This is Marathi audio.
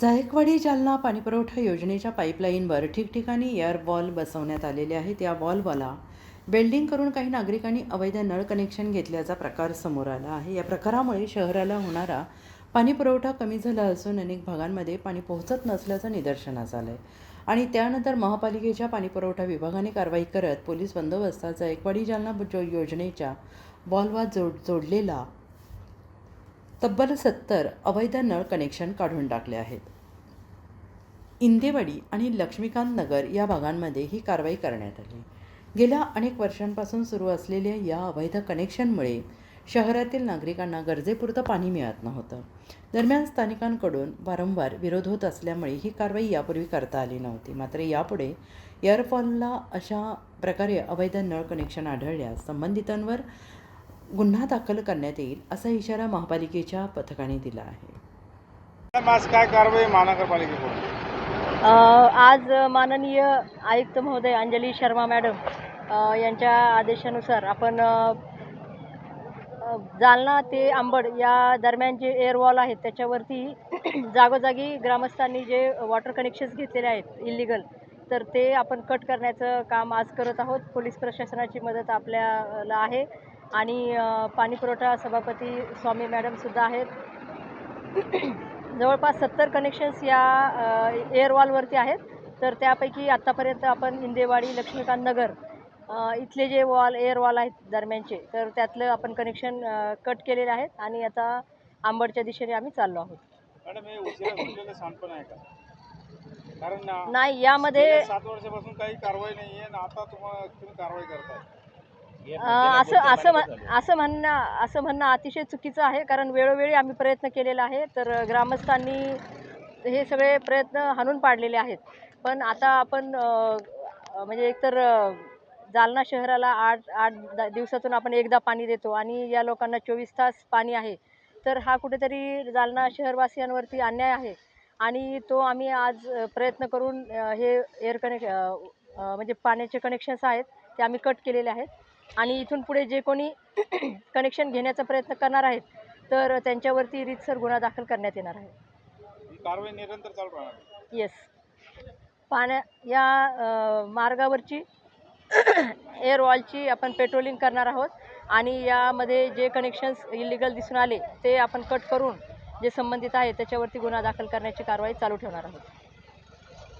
जायकवाडी जालना पाणीपुरवठा योजनेच्या पाईपलाईनवर ठिकठिकाणी एअर वॉल बसवण्यात आलेले आहेत. या वॉलवाला वेल्डिंग करून काही नागरिकांनी अवैध नळ कनेक्शन घेतल्याचा प्रकार समोर आला आहे. या प्रकारामुळे शहराला होणारा पाणीपुरवठा कमी झाला असून अनेक भागांमध्ये पाणी पोहोचत नसल्याचं निदर्शनास आलं आहे. आणि त्यानंतर महापालिकेच्या पाणीपुरवठा विभागाने कारवाई करत पोलीस बंदोबस्तात जायकवाडी जालना योजनेच्या वॉलवर जोडलेला तब्बल 70 अवैध नळ कनेक्शन काढून टाकले आहेत. इंदेवाडी आणि लक्ष्मीकांत नगर या भागांमध्ये ही कारवाई करण्यात आली. गेल्या अनेक वर्षांपासून सुरू असलेल्या या अवैध कनेक्शनमुळे शहरातील नागरिकांना गरजेपुरतं पाणी मिळत नव्हतं. दरम्यान स्थानिकांकडून वारंवार विरोध होत असल्यामुळे ही कारवाई यापूर्वी करता आली नव्हती. मात्र यापुढे एअरफॉलला अशा प्रकारे अवैध नळ कनेक्शन आढळल्यास संबंधितांवर गुन्हा दाखल करण्यात येईल असा इशारा महापालिकेच्या पथकाने दिला आहे. आज काय कारवाई महानगरपालिकेकडून? आज माननीय आयुक्त महोदय अंजली शर्मा मॅडम यांच्या आदेशानुसार आपण जालना ते अंबड या दरम्यान जे एअरवॉल आहेत त्याच्यावरती जागोजागी ग्रामस्थांनी जे वॉटर कनेक्शन्स घेतलेले आहेत इल्लिगल, तर ते आपण कट करण्याचं काम आज करत आहोत. पोलीस प्रशासनाची मदत आपल्याला आहे आणि पाणीपुरवठा सभापती स्वामी मॅडमसुद्धा आहेत. जवळपास 70 कनेक्शन्स या एअरवॉलवरती आहेत. तर त्यापैकी आत्तापर्यंत आपण इंदेवाडी लक्ष्मीकांत नगर इथले जे एअरवॉल आहेत दरम्यानचे, तर त्यातलं आपण कनेक्शन कट केलेले आहेत आणि आता अंबडच्या दिशेने आम्ही चाललो आहोत. मॅडम, हे उशिरा सुटलेलं सांडपण आहे का? कारण नाही, यामध्ये 7 वर्षापासून काही कारवाई नाही आहे आणि आता तुम्ही कारवाई करताय. असं म्हणणं अतिशय चुकीचं आहे. कारण वेळोवेळी आम्ही प्रयत्न केलेला आहे. तर ग्रामस्थांनी हे सगळे प्रयत्न हाणून पाडलेले आहेत. पण आता आपण म्हणजे एकतर जालना शहराला 8 दिवसातून आपण एकदा पाणी देतो आणि या लोकांना 24 तास पाणी आहे. तर हा कुठेतरी जालना शहरवासियांवरती अन्याय आहे आणि तो आम्ही आज प्रयत्न करून हे म्हणजे पाण्याचे कनेक्शन्स आहेत ते आम्ही कट केलेले आहेत. आणि इथून पुढे जे कोणी कनेक्शन घेण्याचा प्रयत्न करणार आहेत तर त्यांच्यावरती रीतसर गुन्हा दाखल करण्यात येणार आहे. ही कारवाई निरंतर चालू राहणार? येस. या मार्गावरची एअरवॉलची आपण पेट्रोलिंग करणार आहोत आणि यामध्ये जे कनेक्शन्स इल्लिगल दिसून आले ते आपण कट करून जे संबंधित आहे त्याच्यावरती गुन्हा दाखल करण्याची कारवाई चालू ठेवणार आहोत.